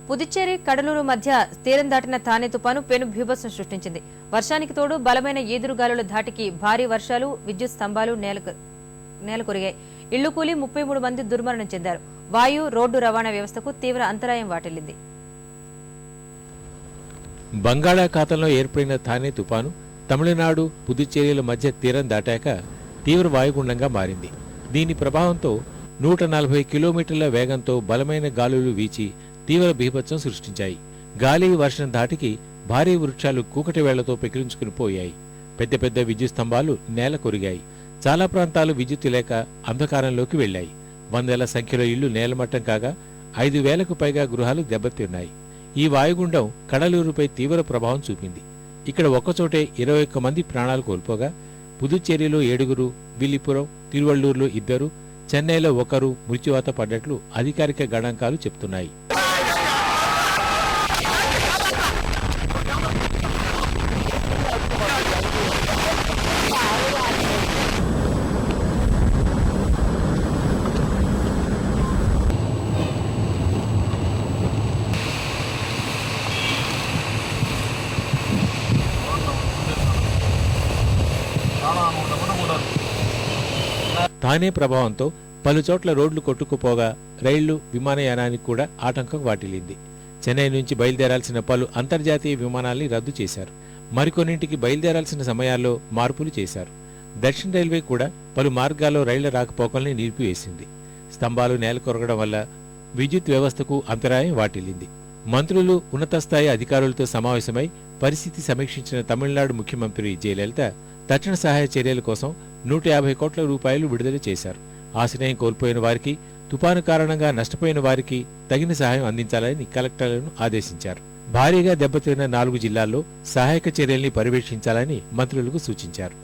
పుదుచ్చేరి కడలూరు మధ్య తీరం దాటిన తానే తుపాను పెను భీభత్సం సృష్టించింది. వర్షానికి తోడు బలమైన ఈదురుగాలుల ధాటికి భారీ వర్షాలు, విద్యుత్ స్తంభాలు నేలకొరిగాయి. ఇళ్లు కూలి 33 మంది దుర్మరణం చెందారు. వాయు, రోడ్డు రవాణా వ్యవస్థకు తీవ్ర అంతరాయం వాటిల్లింది. బంగాళాఖాతంలో ఏర్పడిన తానే తుపాను తమిళనాడు, పుదుచ్చేరిల మధ్య తీరం దాటాక తీవ్ర వాయుగుండంగా మారింది. దీని ప్రభావంతో 140 కిలోమీటర్ల వేగంతో బలమైన గాలులు వీచి తీవ్ర బీభత్సం సృష్టించాయి. గాలి, వర్షం ధాటికి భారీ వృక్షాలు కూకటి వేళ్లతో పెకిలించుకుని పోయాయి. పెద్ద పెద్ద విద్యుత్ స్తంభాలు నేల కొరిగాయి. చాలా ప్రాంతాలు విద్యుత్తు లేక అంధకారంలోకి వెళ్లాయి. వందల సంఖ్యలో ఇళ్లు నేలమట్టం కాగా 5,000కు పైగా గృహాలు దెబ్బతిన్నాయి. ఈ వాయుగుండం కడలూరుపై తీవ్ర ప్రభావం చూపింది. ఇక్కడ ఒక్కచోటే 21 మంది ప్రాణాలు కోల్పోగా పుదుచ్చేరిలో 7, విల్లిపురం, తిరువళ్లూరులో 2, చెన్నైలో 1 మృత్యువాత పడ్డట్లు అధికారిక గణాంకాలు చెప్తున్నాయి. తానే ప్రభావంతో పలుచోట్ల రోడ్లు కొట్టుకుపోగా రైళ్లు, విమానయానానికి కూడా ఆటంకం వాటిల్లింది. చెన్నై నుంచి బయలుదేరాల్సిన పలు అంతర్జాతీయ విమానాల్ని రద్దు చేశారు. మరికొన్నింటికి బయలుదేరాల్సిన సమయాల్లో మార్పులు చేశారు. దక్షిణ రైల్వే కూడా పలు మార్గాల్లో రైళ్ల రాకపోకల్ని నిలిపివేసింది. స్తంభాలు నేలకొరగడం వల్ల విద్యుత్ వ్యవస్థకు అంతరాయం వాటిల్లింది. మంత్రులు, ఉన్నతస్థాయి అధికారులతో సమావేశమై పరిస్థితి సమీక్షించిన తమిళనాడు ముఖ్యమంత్రి జయలలిత తక్షణ సహాయ చర్యల కోసం 150 కోట్ల రూపాయలు విడుదల చేశారు. ఆశ్రయం కోల్పోయిన వారికి, తుపాను కారణంగా నష్టపోయిన వారికి తగిన సహాయం అందించాలని కలెక్టర్లను ఆదేశించారు. భారీగా దెబ్బతిన్న 4 జిల్లాల్లో సహాయక చర్యల్ని పర్యవేక్షించాలని మంత్రులకు సూచించారు.